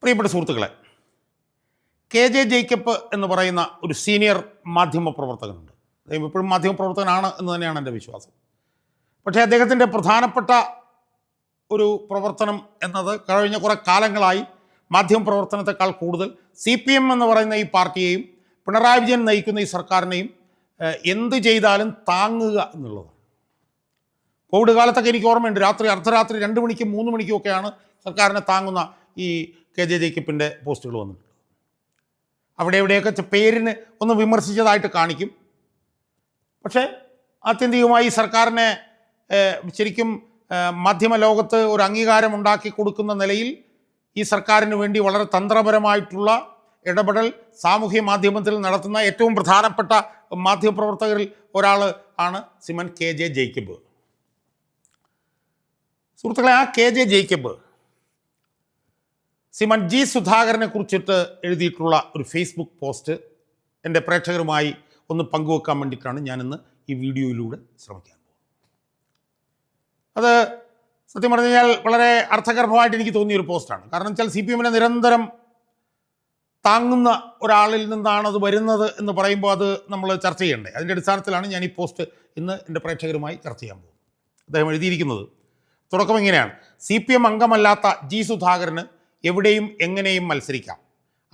പ്രിയപ്പെട്ട സുഹൃത്തുക്കളെ, KJ Jacob എന്ന് പറയുന്ന ഒരു സീനിയർ മാധ്യമ പ്രവർത്തകനുണ്ട്. അദ്ദേഹം ഇപ്പോഴും മാധ്യമ പ്രവർത്തകനാണ് എന്ന് തന്നെയാണ് എൻ്റെ വിശ്വാസം. പക്ഷേ അദ്ദേഹത്തിൻ്റെ പ്രധാനപ്പെട്ട ഒരു പ്രവർത്തനം എന്നത് കഴിഞ്ഞ കുറേ കാലങ്ങളായി മാധ്യമ പ്രവർത്തനത്തെക്കാൾ കൂടുതൽ CPM എന്ന് പറയുന്ന ഈ പാർട്ടിയെയും പിണറായി വിജയൻ നയിക്കുന്ന ഈ സർക്കാരിനെയും എന്ത് ചെയ്താലും താങ്ങുക എന്നുള്ളതാണ്. കോവിഡ് കാലത്തൊക്കെ എനിക്ക് ഓർമ്മയുണ്ട്, അർദ്ധരാത്രി 2 മണിക്കും 3 മണിക്കും ഒക്കെയാണ് സർക്കാരിനെ താങ്ങുന്ന ഈ KJ ജേക്കബിൻ്റെ പോസ്റ്റുകൾ വന്നിട്ടുള്ളത്. അവിടെ എവിടെയൊക്കെ പേരിന് ഒന്ന് വിമർശിച്ചതായിട്ട് കാണിക്കും. പക്ഷേ ആത്യന്തികമായി സർക്കാരിനെ ശരിക്കും മാധ്യമ ലോകത്ത് ഒരു അംഗീകാരം ഉണ്ടാക്കി കൊടുക്കുന്ന നിലയിൽ ഈ സർക്കാരിന് വേണ്ടി വളരെ തന്ത്രപരമായിട്ടുള്ള ഇടപെടൽ സാമൂഹ്യ മാധ്യമത്തിൽ നടത്തുന്ന ഏറ്റവും പ്രധാനപ്പെട്ട മാധ്യമപ്രവർത്തകരിൽ ഒരാൾ ആണ് ശ്രീമാൻ KJ ജേക്കബ്. സുഹൃത്തുക്കളെ, ആ KJ ജേക്കബ് ശ്രീമാൻ G സുധാകരനെ കുറിച്ചിട്ട് എഴുതിയിട്ടുള്ള ഒരു ഫേസ്ബുക്ക് പോസ്റ്റ് എൻ്റെ പ്രേക്ഷകരുമായി ഒന്ന് പങ്കുവെക്കാൻ വേണ്ടിയിട്ടാണ് ഞാനിന്ന് ഈ വീഡിയോയിലൂടെ ശ്രമിക്കാൻ പോകുന്നത്. അത് സത്യം പറഞ്ഞു കഴിഞ്ഞാൽ വളരെ അർത്ഥഗർഭമായിട്ട് എനിക്ക് തോന്നിയൊരു പോസ്റ്റാണ്. കാരണം വെച്ചാൽ CPM നിരന്തരം താങ്ങുന്ന ഒരാളിൽ നിന്നാണ് അത് വരുന്നത് എന്ന് പറയുമ്പോൾ അത് നമ്മൾ ചർച്ച ചെയ്യണ്ടേ. അതിൻ്റെ അടിസ്ഥാനത്തിലാണ് ഞാൻ ഈ പോസ്റ്റ് ഇന്ന് എൻ്റെ പ്രേക്ഷകരുമായി ചർച്ച ചെയ്യാൻ പോകുന്നത്. അദ്ദേഹം എഴുതിയിരിക്കുന്നത് തുടക്കം ഇങ്ങനെയാണ്: CPM അംഗമല്ലാത്ത G സുധാകരന് എവിടെയും എങ്ങനെയും മത്സരിക്കാം,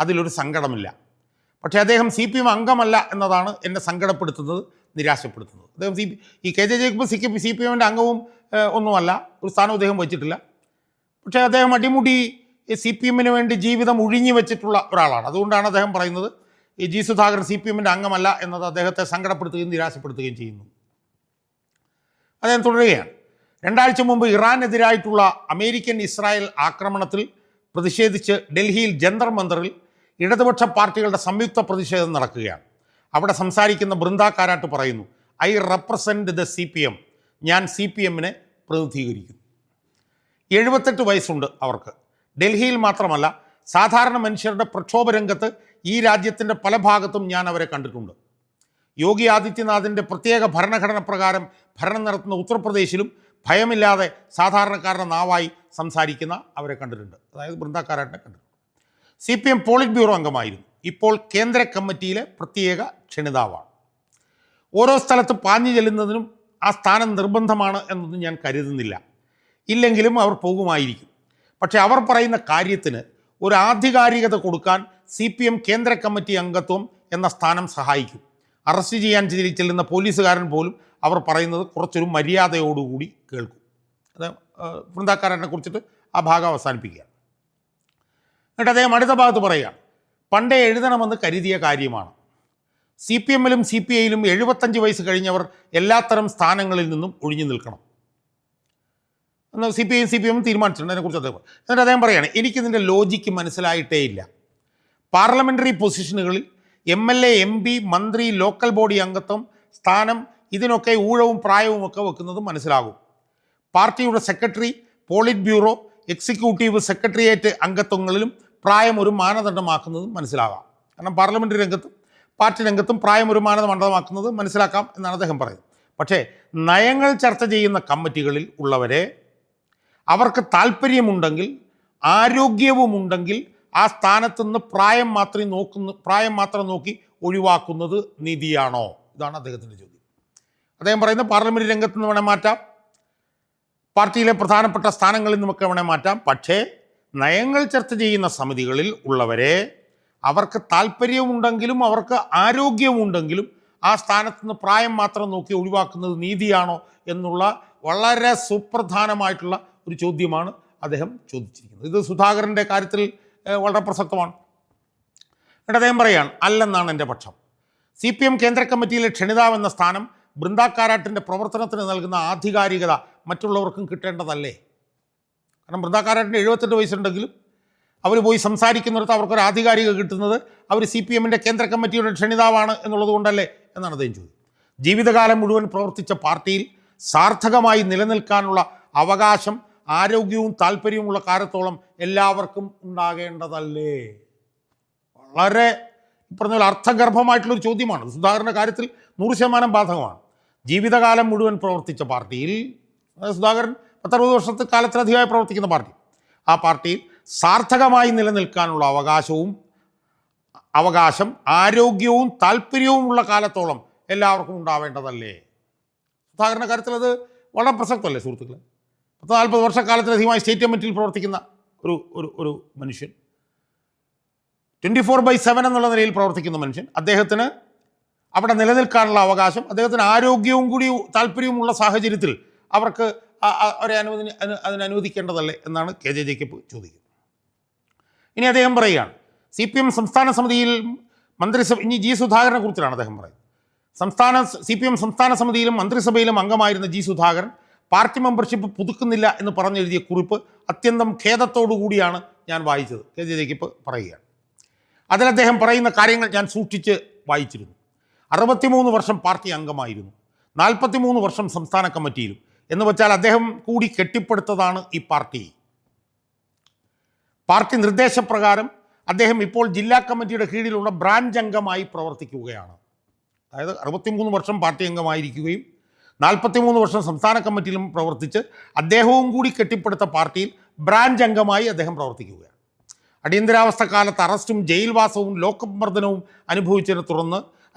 അതിലൊരു സങ്കടമില്ല. പക്ഷേ അദ്ദേഹം CPM അംഗമല്ല എന്നതാണ് എന്നെ സങ്കടപ്പെടുത്തുന്നത്, നിരാശപ്പെടുത്തുന്നത്. അദ്ദേഹം ഈ KJ ജേക്കബ് CPM അംഗവും ഒന്നുമല്ല, ഒരു സ്ഥാനം അദ്ദേഹം വച്ചിട്ടില്ല. പക്ഷേ അദ്ദേഹം അടിമുടി CPM വേണ്ടി ജീവിതം ഒഴിഞ്ഞു വെച്ചിട്ടുള്ള ഒരാളാണ്. അതുകൊണ്ടാണ് അദ്ദേഹം പറയുന്നത് ഈ G സുധാകരൻ CPM അംഗമല്ല എന്നത് അദ്ദേഹത്തെ സങ്കടപ്പെടുത്തുകയും നിരാശപ്പെടുത്തുകയും ചെയ്യുന്നു. അദ്ദേഹം തുടരുകയാണ്: 2 ആഴ്ച മുമ്പ് ഇറാനെതിരായിട്ടുള്ള അമേരിക്കൻ ഇസ്രായേൽ ആക്രമണത്തിൽ പ്രതിഷേധിച്ച് ഡൽഹിയിൽ ജന്തർ മന്ദറിൽ ഇടതുപക്ഷ പാർട്ടികളുടെ സംയുക്ത പ്രതിഷേധം നടക്കുകയാണ്. അവിടെ സംസാരിക്കുന്ന ബൃന്ദ കാരാട്ട് പറയുന്നു, ഐ റെപ്രസെൻറ്റ് ദ CPM, ഞാൻ CPM പ്രതിനിധീകരിക്കുന്നു. 78 വയസ്സുണ്ട് അവർക്ക്. ഡൽഹിയിൽ മാത്രമല്ല, സാധാരണ മനുഷ്യരുടെ പ്രക്ഷോഭ രംഗത്ത് ഈ രാജ്യത്തിൻ്റെ പല ഭാഗത്തും ഞാൻ അവരെ കണ്ടിട്ടുണ്ട്. യോഗി ആദിത്യനാഥിൻ്റെ പ്രത്യേക ഭരണഘടന പ്രകാരം ഭരണം നടത്തുന്ന ഉത്തർപ്രദേശിലും ഭയമില്ലാതെ സാധാരണക്കാരുടെ നാവായി സംസാരിക്കുന്ന അവരെ കണ്ടിട്ടുണ്ട്. അതായത് ബൃന്ദ കാരാട്ടിനെ കണ്ടിട്ടുണ്ട്. CPM പോളിറ്റ് ബ്യൂറോ അംഗമായിരുന്നു. ഇപ്പോൾ കേന്ദ്ര കമ്മിറ്റിയിലെ പ്രത്യേക ക്ഷണിതാവാണ്. ഓരോ സ്ഥലത്ത് പാഞ്ഞു ചെല്ലുന്നതിനും ആ സ്ഥാനം നിർബന്ധമാണ് എന്നൊന്നും ഞാൻ കരുതുന്നില്ല. ഇല്ലെങ്കിലും അവർ പോകുമായിരിക്കും. പക്ഷേ അവർ പറയുന്ന കാര്യത്തിന് ഒരു ആധികാരികത കൊടുക്കാൻ CPM കേന്ദ്ര കമ്മിറ്റി അംഗത്വം എന്ന സ്ഥാനം സഹായിക്കും. അറസ്റ്റ് ചെയ്യാൻ ചെല്ലുന്ന പോലീസുകാരൻ പോലും അവർ പറയുന്നത് കുറച്ചൊരു മര്യാദയോടുകൂടി കേൾക്കും. അത് വൃന്ദാക്കാരനെ കുറിച്ചിട്ട് ആ ഭാഗം അവസാനിപ്പിക്കുകയാണ്. എന്നിട്ട് അദ്ദേഹം അടുത്ത ഭാഗത്ത് പറയുകയാണ്: പണ്ടേ എഴുതണമെന്ന് കരുതിയ കാര്യമാണ്. CPM CPI 75 വയസ്സ് കഴിഞ്ഞവർ എല്ലാത്തരം സ്ഥാനങ്ങളിൽ നിന്നും ഒഴിഞ്ഞു നിൽക്കണം എന്ന് CPM തീരുമാനിച്ചിട്ടുണ്ട്. അതിനെക്കുറിച്ച് അദ്ദേഹം എന്നിട്ട് അദ്ദേഹം പറയുകയാണ്: എനിക്കിതിൻ്റെ ലോജിക്ക് മനസ്സിലായിട്ടേ ഇല്ല. പാർലമെൻ്ററി പൊസിഷനുകളിൽ MLA, MP, മന്ത്രി, ലോക്കൽ ബോഡി അംഗത്വം, സ്ഥാനം, ഇതിനൊക്കെ ഊഴവും പ്രായവും ഒക്കെ വെക്കുന്നത് മനസ്സിലാകും. പാർട്ടിയുടെ secretary, politburo, executive secretariat അംഗത്വങ്ങളിലും പ്രായം ഒരു മാനദണ്ഡമാക്കുന്നത് മനസ്സിലാകാം. കാരണം പാർലമെൻ്ററി രംഗത്തും പാർട്ടി രംഗത്തും പ്രായം ഒരു മാനദണ്ഡമാക്കുന്നത് മനസ്സിലാക്കാം എന്നാണ് അദ്ദേഹം പറയുന്നത്. പക്ഷേ നയങ്ങൾ ചർച്ച ചെയ്യുന്ന കമ്മിറ്റികളിൽ ഉള്ളവരെ അവർക്ക് താല്പര്യമുണ്ടെങ്കിൽ, ആരോഗ്യവുമുണ്ടെങ്കിൽ ആ സ്ഥാനത്ത് നിന്ന് പ്രായം മാത്രം നോക്കി ഒഴിവാക്കുന്നത് നീതിയാണോ? ഇതാണ് അദ്ദേഹത്തിൻ്റെ ചോദ്യം. അദ്ദേഹം പറയുന്നത് പാർലമെൻറ്റ് രംഗത്ത് നിന്ന് വേണേൽ മാറ്റാം, പാർട്ടിയിലെ പ്രധാനപ്പെട്ട സ്ഥാനങ്ങളിൽ നിന്നൊക്കെ വേണേൽ മാറ്റാം. പക്ഷേ നയങ്ങൾ ചർച്ച ചെയ്യുന്ന സമിതികളിൽ ഉള്ളവരെ അവർക്ക് താല്പര്യമുണ്ടെങ്കിലും അവർക്ക് ആരോഗ്യമുണ്ടെങ്കിലും ആ സ്ഥാനത്ത് നിന്ന് പ്രായം മാത്രം നോക്കി ഒഴിവാക്കുന്നത് നീതിയാണോ എന്നുള്ള വളരെ സുപ്രധാനമായിട്ടുള്ള ഒരു ചോദ്യമാണ് അദ്ദേഹം ചോദിച്ചിരിക്കുന്നത്. ഇത് സുധാകരൻ്റെ കാര്യത്തിൽ വളരെ പ്രസക്തമാണ്. എന്നിട്ട് അദ്ദേഹം പറയുകയാണ്: അല്ലെന്നാണ് എൻ്റെ പക്ഷം. CPM കേന്ദ്ര കമ്മിറ്റിയിലെ ക്ഷണിതാവെന്ന സ്ഥാനം ബൃന്ദ കാരാട്ടിൻ്റെ പ്രവർത്തനത്തിന് നൽകുന്ന ആധികാരികത മറ്റുള്ളവർക്കും കിട്ടേണ്ടതല്ലേ? കാരണം ബൃന്ദ കാരാട്ടിന് 78 വയസ്സുണ്ടെങ്കിലും അവർ പോയി സംസാരിക്കുന്നിടത്ത് അവർക്കൊരു ആധികാരികത കിട്ടുന്നത് അവർ CPM കേന്ദ്ര കമ്മിറ്റിയുടെ ക്ഷണിതാവാണ് എന്നുള്ളത് കൊണ്ടല്ലേ എന്നാണ് അദ്ദേഹം ചോദിച്ചത്. ജീവിതകാലം മുഴുവൻ പ്രവർത്തിച്ച പാർട്ടിയിൽ സാർത്ഥകമായി നിലനിൽക്കാനുള്ള അവകാശം, ആരോഗ്യവും താല്പര്യവുമുള്ള കാലത്തോളം എല്ലാവർക്കും ഉണ്ടാകേണ്ടതല്ലേ? വളരെ പറഞ്ഞ അർത്ഥഗർഭമായിട്ടുള്ളൊരു ചോദ്യമാണ്. സുധാകരൻ്റെ കാര്യത്തിൽ 100% ബാധകമാണ്. ജീവിതകാലം മുഴുവൻ പ്രവർത്തിച്ച പാർട്ടിയിൽ, സുധാകരൻ 10-60 വർഷത്തെ കാലത്തിലധികമായി പ്രവർത്തിക്കുന്ന പാർട്ടി, ആ പാർട്ടിയിൽ സാർത്ഥകമായി നിലനിൽക്കാനുള്ള അവകാശം ആരോഗ്യവും താല്പര്യവുമുള്ള കാലത്തോളം എല്ലാവർക്കും ഉണ്ടാവേണ്ടതല്ലേ? സുധാകരൻ്റെ കാര്യത്തിൽ അത് വളരെ പ്രസക്തമല്ലേ സുഹൃത്തുക്കളെ? 40 വർഷക്കാലത്തിലധികമായി സ്റ്റേറ്റ് കമ്മിറ്റിയിൽ പ്രവർത്തിക്കുന്ന ഒരു മനുഷ്യൻ, 24/7 എന്നുള്ള നിലയിൽ പ്രവർത്തിക്കുന്ന മനുഷ്യൻ, അദ്ദേഹത്തിന് അവിടെ നിലനിൽക്കാനുള്ള അവകാശം, അദ്ദേഹത്തിന് ആരോഗ്യവും കൂടി താല്പര്യവുമുള്ള സാഹചര്യത്തിൽ അവർക്ക് അവരെ അതിനനുവദിക്കേണ്ടതല്ലേ എന്നാണ് KJ ജേക്കബ് ചോദിക്കുന്നത്. ഇനി അദ്ദേഹം പറയുകയാണ്, CPM സംസ്ഥാന സമിതിയിൽ മന്ത്രിസഭ, ഇനി G സുധാകരനെ കുറിച്ചാണ് അദ്ദേഹം പറയുന്നത്. CPM സംസ്ഥാന സമിതിയിലും മന്ത്രിസഭയിലും അംഗമായിരുന്ന G സുധാകരൻ പാർട്ടി മെമ്പർഷിപ്പ് പുതുക്കുന്നില്ല എന്ന് പറഞ്ഞെഴുതിയ കുറിപ്പ് അത്യന്തം ഖേദത്തോടു കൂടിയാണ് ഞാൻ വായിച്ചത്. KJ ജേക്കബ് പറയുകയാണ്. അതിൽ അദ്ദേഹം പറയുന്ന കാര്യങ്ങൾ ഞാൻ സൂക്ഷിച്ച് വായിച്ചിരുന്നു. 63 വർഷം പാർട്ടി അംഗമായിരുന്നു, 43 വർഷം സംസ്ഥാന കമ്മിറ്റിയിലും. എന്ന് വെച്ചാൽ അദ്ദേഹം കൂടി കെട്ടിപ്പടുത്തതാണ് ഈ പാർട്ടി. പാർട്ടി നിർദ്ദേശപ്രകാരം അദ്ദേഹം ഇപ്പോൾ ജില്ലാ കമ്മിറ്റിയുടെ കീഴിലുള്ള ബ്രാഞ്ച് അംഗമായി പ്രവർത്തിക്കുകയാണ്. അതായത് 63 വർഷം പാർട്ടി അംഗമായിരിക്കുകയും 43 വർഷം സംസ്ഥാന കമ്മിറ്റിയിലും പ്രവർത്തിച്ച് അദ്ദേഹവും കൂടി കെട്ടിപ്പടുത്ത പാർട്ടിയിൽ ബ്രാഞ്ച് അംഗമായി അദ്ദേഹം പ്രവർത്തിക്കുകയാണ്. അടിയന്തരാവസ്ഥ കാലത്ത് അറസ്റ്റും ജയിൽവാസവും ലോക്കപ്പ് മർദ്ദനവും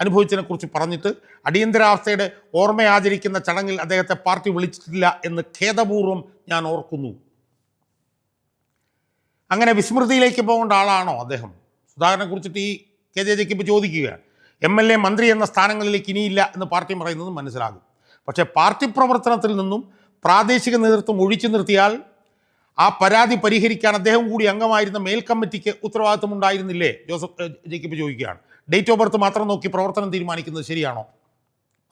അനുഭവിച്ചതിനെക്കുറിച്ച് പറഞ്ഞിട്ട് അടിയന്തരാവസ്ഥയുടെ ഓർമ്മയാചരിക്കുന്ന ചടങ്ങിൽ അദ്ദേഹത്തെ പാർട്ടി വിളിച്ചിട്ടില്ല എന്ന് ഖേദപൂർവ്വം ഞാൻ ഓർക്കുന്നു. അങ്ങനെ വിസ്മൃതിയിലേക്ക് പോകേണ്ട ആളാണോ അദ്ദേഹം? സുധാകരനെ കുറിച്ചിട്ട് ഈ KJ ജേക്കബ് ചോദിക്കുകയാണ്. MLA, മന്ത്രി എന്ന സ്ഥാനങ്ങളിലേക്ക് ഇനിയില്ല എന്ന് പാർട്ടി പറയുന്നത് മനസ്സിലാകും. പക്ഷേ പാർട്ടി പ്രവർത്തനത്തിൽ നിന്നും പ്രാദേശിക നേതൃത്വം ഒഴിച്ചു നിർത്തിയാൽ ആ പരാതി പരിഹരിക്കാൻ അദ്ദേഹം കൂടി അംഗമായിരുന്ന മേൽ കമ്മിറ്റിക്ക് ഉത്തരവാദിത്വം ഉണ്ടായിരുന്നില്ലേ? ജേക്കബ് ചോദിക്കുകയാണ്. ഡേറ്റ് ഓഫ് ബർത്ത് മാത്രം നോക്കി പ്രവർത്തനം തീരുമാനിക്കുന്നത് ശരിയാണോ?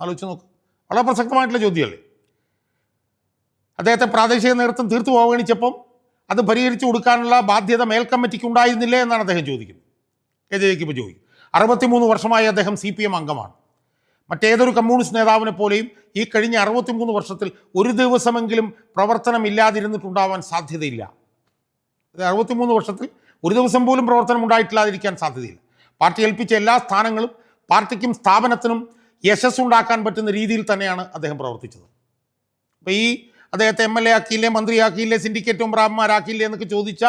ആലോചിച്ച് നോക്ക്. വളരെ പ്രസക്തമായിട്ടുള്ള ചോദ്യമല്ലേ? അദ്ദേഹത്തെ പ്രാദേശിക നേതൃത്വം തീർത്തു അവഗണിച്ചപ്പം അത് പരിഹരിച്ചു കൊടുക്കാനുള്ള ബാധ്യത മേൽ കമ്മിറ്റിക്ക് ഉണ്ടായിരുന്നില്ലേ എന്നാണ് അദ്ദേഹം ചോദിക്കുന്നത്. KJ ജേക്കബ് ചോദിക്കും. 63 വർഷമായി അദ്ദേഹം CPM അംഗമാണ്. മറ്റേതൊരു കമ്മ്യൂണിസ്റ്റ് നേതാവിനെ പോലെയും ഈ കഴിഞ്ഞ 63 വർഷത്തിൽ ഒരു ദിവസമെങ്കിലും പ്രവർത്തനം ഇല്ലാതിരുന്നിട്ടുണ്ടാവാൻ സാധ്യതയില്ല. 63 വർഷത്തിൽ ഒരു ദിവസം പോലും പ്രവർത്തനം ഉണ്ടായിട്ടില്ലാതിരിക്കാൻ സാധ്യതയില്ല. പാർട്ടി ഏൽപ്പിച്ച എല്ലാ സ്ഥാനങ്ങളും പാർട്ടിക്കും സ്ഥാപനത്തിനും യശസ്സുണ്ടാക്കാൻ പറ്റുന്ന രീതിയിൽ തന്നെയാണ് അദ്ദേഹം പ്രവർത്തിച്ചത്. അപ്പോൾ ഈ അദ്ദേഹത്തെ MLA ആക്കിയില്ലേ, മന്ത്രിയാക്കിയില്ലേ, സിൻഡിക്കേറ്റ് മെമ്പർമാരാക്കിയില്ലേ എന്നൊക്കെ ചോദിച്ച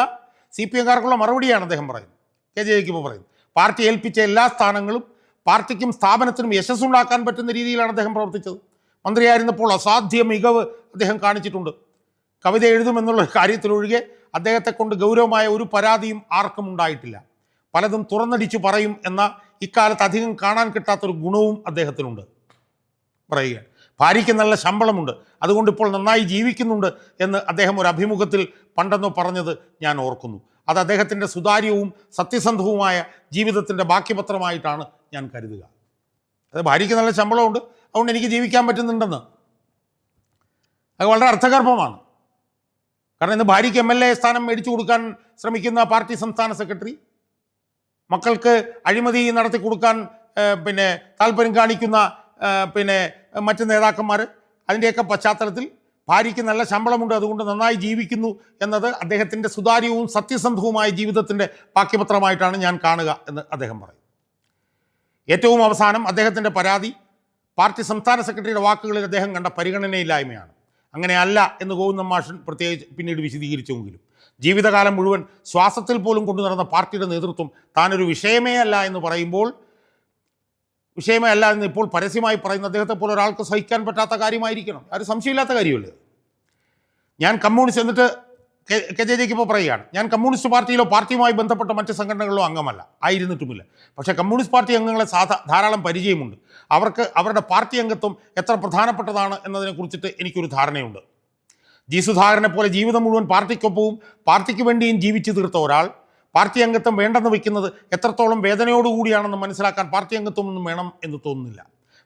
CPM-കാർക്കുള്ള മറുപടിയാണ് അദ്ദേഹം പറയുന്നത്. KJ ജേക്കബ് പറയുന്നത് പാർട്ടി ഏൽപ്പിച്ച എല്ലാ സ്ഥാനങ്ങളും പാർട്ടിക്കും സ്ഥാപനത്തിനും യശസ്സുണ്ടാക്കാൻ പറ്റുന്ന രീതിയിലാണ് അദ്ദേഹം പ്രവർത്തിച്ചത്. മന്ത്രിയായിരുന്നപ്പോൾ അസാധ്യ മികവ് അദ്ദേഹം കാണിച്ചിട്ടുണ്ട്. കവിത എഴുതുമെന്നുള്ള കാര്യത്തിലൊഴികെ അദ്ദേഹത്തെ കൊണ്ട് ഗൗരവമായ ഒരു പരാതിയും ആർക്കും ഉണ്ടായിട്ടില്ല. പലതും തുറന്നടിച്ചു പറയും എന്ന ഇക്കാലത്ത് അധികം കാണാൻ കിട്ടാത്തൊരു ഗുണവും അദ്ദേഹത്തിനുണ്ട്. പറയുകയാണ്, ഭാര്യയ്ക്ക് നല്ല ശമ്പളമുണ്ട്, അതുകൊണ്ട് ഇപ്പോൾ നന്നായി ജീവിക്കുന്നുണ്ട് എന്ന് അദ്ദേഹം ഒരു അഭിമുഖത്തിൽ പണ്ടെന്നോ പറഞ്ഞത് ഞാൻ ഓർക്കുന്നു. അത് അദ്ദേഹത്തിൻ്റെ സുതാര്യവും സത്യസന്ധവുമായ ജീവിതത്തിൻ്റെ ബാക്കിപത്രമായിട്ടാണ് ഞാൻ കരുതുക. അത് ഭാര്യയ്ക്ക് നല്ല ശമ്പളമുണ്ട്, അതുകൊണ്ട് എനിക്ക് ജീവിക്കാൻ പറ്റുന്നുണ്ടെന്ന്, അത് വളരെ അർത്ഥഗർഭമാണ്. കാരണം ഇന്ന് ഭാര്യയ്ക്ക് MLA സ്ഥാനം മേടിച്ചു കൊടുക്കാൻ ശ്രമിക്കുന്ന പാർട്ടി സംസ്ഥാന സെക്രട്ടറി, മക്കൾക്ക് അഴിമതി നടത്തി കൊടുക്കാൻ താല്പര്യം കാണിക്കുന്ന മറ്റ് നേതാക്കന്മാർ, അതിൻ്റെയൊക്കെ പശ്ചാത്തലത്തിൽ ഭാര്യയ്ക്ക് നല്ല ശമ്പളമുണ്ട്, അതുകൊണ്ട് നന്നായി ജീവിക്കുന്നു എന്നത് അദ്ദേഹത്തിൻ്റെ സുതാര്യവും സത്യസന്ധവുമായ ജീവിതത്തിൻ്റെ ബാക്കിപത്രമായിട്ടാണ് ഞാൻ കാണുക എന്ന് അദ്ദേഹം പറയും. ഏറ്റവും അവസാനം അദ്ദേഹത്തിൻ്റെ പരാതി പാർട്ടി സംസ്ഥാന സെക്രട്ടറിയുടെ വാക്കുകളിൽ അദ്ദേഹം കണ്ട പരിഗണനയില്ലായ്മയാണ്. അങ്ങനെയല്ല എന്ന് ഗോവിന്ദൻ മാഷൻ പ്രത്യേകിച്ച് പിന്നീട് വിശദീകരിച്ചെങ്കിലും ജീവിതകാലം മുഴുവൻ ശ്വാസത്തിൽ പോലും കൊണ്ടു നടന്ന പാർട്ടിയുടെ നേതൃത്വം താനൊരു വിഷയമേ അല്ല എന്ന് പറയുമ്പോൾ, വിഷയമേ അല്ല എന്ന് ഇപ്പോൾ പരസ്യമായി പറയുന്ന അദ്ദേഹത്തെ പോലെ ഒരാൾക്ക് സഹിക്കാൻ പറ്റാത്ത കാര്യമായിരിക്കണം. ആരും സംശയമില്ലാത്ത കാര്യമല്ലേ? ഞാൻ കമ്മ്യൂണിസ്റ്റ്, എന്നിട്ട് KJ ജേക്കബ് പറയുകയാണ്, ഞാൻ കമ്മ്യൂണിസ്റ്റ് പാർട്ടിയിലോ പാർട്ടിയുമായി ബന്ധപ്പെട്ട മറ്റ് സംഘടനകളിലോ അംഗമല്ല, ആയിരുന്നിട്ടുമില്ല. പക്ഷേ കമ്മ്യൂണിസ്റ്റ് പാർട്ടി അംഗങ്ങളെ ധാരാളം പരിചയമുണ്ട്. അവർക്ക് അവരുടെ പാർട്ടി അംഗത്വം എത്ര പ്രധാനപ്പെട്ടതാണ് എന്നതിനെക്കുറിച്ചിട്ട് എനിക്കൊരു ധാരണയുണ്ട്. G സുധാകരനെ പോലെ ജീവിതം മുഴുവൻ പാർട്ടിക്കൊപ്പവും പാർട്ടിക്ക് വേണ്ടിയും ജീവിച്ചു തീർത്ത ഒരാൾ പാർട്ടി അംഗത്വം വേണ്ടെന്ന് വയ്ക്കുന്നത് എത്രത്തോളം വേദനയോടുകൂടിയാണെന്ന് മനസ്സിലാക്കാൻ പാർട്ടി അംഗത്വമൊന്നും വേണം എന്ന് തോന്നുന്നില്ല.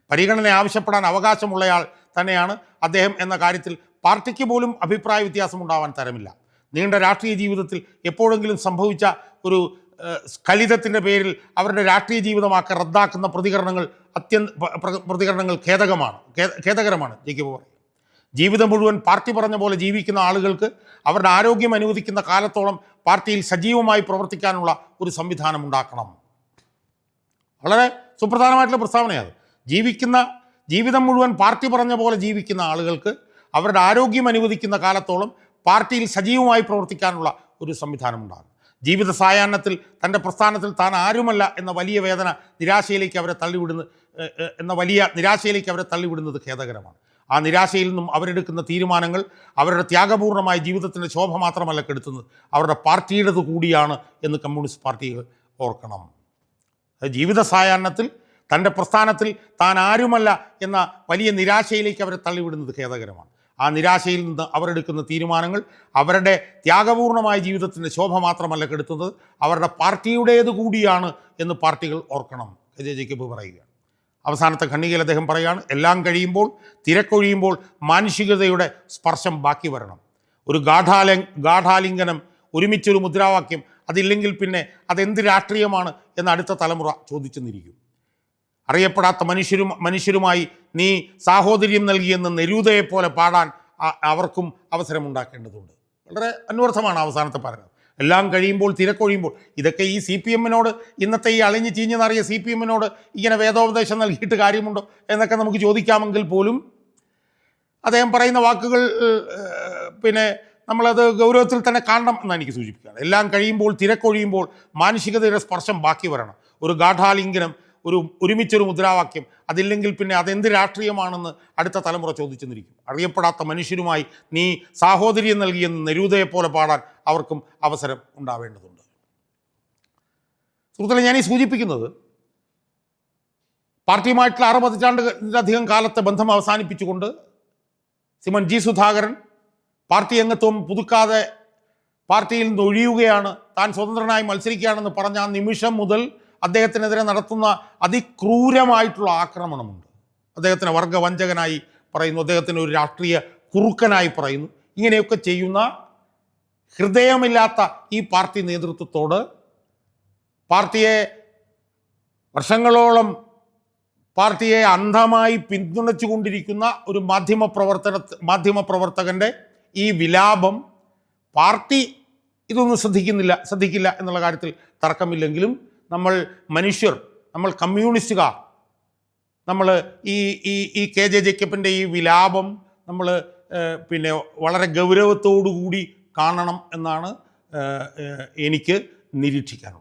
പരിഗണന ആവശ്യപ്പെടാൻ അവകാശമുള്ളയാൾ തന്നെയാണ് അദ്ദേഹം എന്ന കാര്യത്തിൽ പാർട്ടിക്ക് പോലും അഭിപ്രായ വ്യത്യാസം ഉണ്ടാവാൻ തരമില്ല. നീണ്ട രാഷ്ട്രീയ ജീവിതത്തിൽ എപ്പോഴെങ്കിലും സംഭവിച്ച ഒരു സ്ഖലിതത്തിൻ്റെ പേരിൽ അവരുടെ രാഷ്ട്രീയ ജീവിതമാക്കി റദ്ദാക്കുന്ന പ്രതികരണങ്ങൾ ഖേദകരമാണ്. ജേക്കബ് പറയും, ജീവിതം മുഴുവൻ പാർട്ടി പറഞ്ഞ പോലെ ജീവിക്കുന്ന ആളുകൾക്ക് അവരുടെ ആരോഗ്യം അനുവദിക്കുന്ന കാലത്തോളം പാർട്ടിയിൽ സജീവമായി പ്രവർത്തിക്കാനുള്ള ഒരു സംവിധാനം ഉണ്ടാക്കണം. വളരെ സുപ്രധാനമായിട്ടുള്ള പ്രസ്താവനയാണ്. ജീവിതം മുഴുവൻ പാർട്ടി പറഞ്ഞ പോലെ ജീവിക്കുന്ന ആളുകൾക്ക് അവരുടെ ആരോഗ്യം അനുവദിക്കുന്ന കാലത്തോളം പാർട്ടിയിൽ സജീവമായി പ്രവർത്തിക്കാനുള്ള ഒരു സംവിധാനം ഉണ്ടാകും. ജീവിത സായാഹ്നത്തിൽ തൻ്റെ പ്രസ്ഥാനത്തിൽ താൻ ആരുമല്ല എന്ന വലിയ വേദന നിരാശയിലേക്ക് അവരെ തള്ളിവിടുന്നത് ഖേദകരമാണ്. ആ നിരാശയിൽ നിന്നും അവരെടുക്കുന്ന തീരുമാനങ്ങൾ അവരുടെ ത്യാഗപൂർണ്ണമായ ജീവിതത്തിൻ്റെ ശോഭ മാത്രമല്ല കെടുത്തുന്നത്, അവരുടെ പാർട്ടിയുടേത് കൂടിയാണ് എന്ന് കമ്മ്യൂണിസ്റ്റ് പാർട്ടികൾ ഓർക്കണം. ജീവിത സായാഹ്നത്തിൽ തൻ്റെ പ്രസ്ഥാനത്തിൽ താൻ ആരുമല്ല എന്ന വലിയ നിരാശയിലേക്ക് അവരെ തള്ളിവിടുന്നത് ഖേദകരമാണ്. ആ നിരാശയിൽ നിന്ന് അവരെടുക്കുന്ന തീരുമാനങ്ങൾ അവരുടെ ത്യാഗപൂർണ്ണമായ ജീവിതത്തിൻ്റെ ശോഭ മാത്രമല്ല കെടുത്തുന്നത്, അവരുടെ പാർട്ടിയുടേത് കൂടിയാണ് എന്ന് പാർട്ടികൾ ഓർക്കണം. KJ ജേക്കബ് പറയുകയാണ്. അവസാനത്തെ ഖണ്ഡികയിൽ അദ്ദേഹം പറയുകയാണ്, എല്ലാം കഴിയുമ്പോൾ തിരക്കൊഴിയുമ്പോൾ മാനുഷികതയുടെ സ്പർശം ബാക്കി വരണം. ഒരു ഗാഠാലിംഗനം, ഒരുമിച്ചൊരു മുദ്രാവാക്യം, അതില്ലെങ്കിൽ പിന്നെ അതെന്ത് രാഷ്ട്രീയമാണ് എന്ന് അടുത്ത തലമുറ ചോദിച്ചെന്നിരിക്കും. അറിയപ്പെടാത്ത മനുഷ്യരുമായി നീ സാഹോദര്യം നൽകിയെന്ന് നെരൂദയെപ്പോലെ പാടാൻ അവർക്കും അവസരമുണ്ടാക്കേണ്ടതുണ്ട്. വളരെ അന്വർത്ഥമാണ് അവസാനത്തെ പാരഗ്രാഫ്. എല്ലാം കഴിയുമ്പോൾ തിരക്കൊഴിയുമ്പോൾ. ഇതൊക്കെ ഈ CPM ഇന്നത്തെ ഈ അളിഞ്ഞ് ചീഞ്ഞെന്നറിയ CPM ഇങ്ങനെ വേദോപദേശം നൽകിയിട്ട് കാര്യമുണ്ടോ എന്നൊക്കെ നമുക്ക് ചോദിക്കാമെങ്കിൽ പോലും അദ്ദേഹം പറയുന്ന വാക്കുകൾ പിന്നെ നമ്മളത് ഗൗരവത്തിൽ തന്നെ കാണണം എന്നാണ് എനിക്ക് സൂചിപ്പിക്കുകയാണ്. എല്ലാം കഴിയുമ്പോൾ തിരക്കൊഴിയുമ്പോൾ മാനുഷികതയുടെ സ്പർശം ബാക്കി വരണം. ഒരു ഗാഠാലിംഗനം, ഒരുമിച്ചൊരു മുദ്രാവാക്യം, അതില്ലെങ്കിൽ പിന്നെ അതെന്ത് രാഷ്ട്രീയമാണെന്ന് അടുത്ത തലമുറ ചോദിച്ചെന്നിരിക്കും. അറിയപ്പെടാത്ത മനുഷ്യരുമായി നീ സാഹോദര്യം നൽകിയെന്ന് നെരൂദയെപ്പോലെ പാടാൻ അവർക്കും അവസരം ഉണ്ടാവേണ്ടതുണ്ട്. സുഹൃത്തുക്കളെ, ഞാനീ സൂചിപ്പിക്കുന്നത് പാർട്ടിയുമായിട്ടുള്ള 6 പതിറ്റാണ്ടിലധികം കാലത്തെ ബന്ധം അവസാനിപ്പിച്ചുകൊണ്ട് ശ്രീമാൻ G. സുധാകരൻ പാർട്ടി അംഗത്വം പുതുക്കാതെ പാർട്ടിയിൽ നിന്ന് ഒഴിയുകയാണ്, താൻ സ്വതന്ത്രനായി മത്സരിക്കുകയാണെന്ന് പറഞ്ഞ ആ നിമിഷം മുതൽ അദ്ദേഹത്തിനെതിരെ നടത്തുന്ന അതിക്രൂരമായിട്ടുള്ള ആക്രമണമുണ്ട്. അദ്ദേഹത്തിനെ വർഗവഞ്ചകനായി പറയുന്നു, അദ്ദേഹത്തിന് ഒരു രാഷ്ട്രീയ കുറുക്കനായി പറയുന്നു. ഇങ്ങനെയൊക്കെ ചെയ്യുന്ന ഹൃദയമില്ലാത്ത ഈ പാർട്ടി നേതൃത്വത്തോട് പാർട്ടിയെ വർഷങ്ങളോളം പാർട്ടിയെ അന്ധമായി പിന്തുണച്ചു കൊണ്ടിരിക്കുന്ന ഒരു മാധ്യമപ്രവർത്തകൻ്റെ ഈ വിലാപം പാർട്ടി ഇതൊന്നും ശ്രദ്ധിക്കില്ല എന്നുള്ള കാര്യത്തിൽ തർക്കമില്ലെങ്കിലും നമ്മൾ മനുഷ്യർ, നമ്മൾ കമ്മ്യൂണിസ്റ്റുകാർ, നമ്മൾ ഈ KJ ജേക്കബിൻ്റെ ഈ വിലാപം നമ്മൾ പിന്നെ വളരെ ഗൗരവത്തോടു കൂടി കാണണം എന്നാണ് എനിക്ക് നിരീക്ഷിക്കാനുള്ളത്.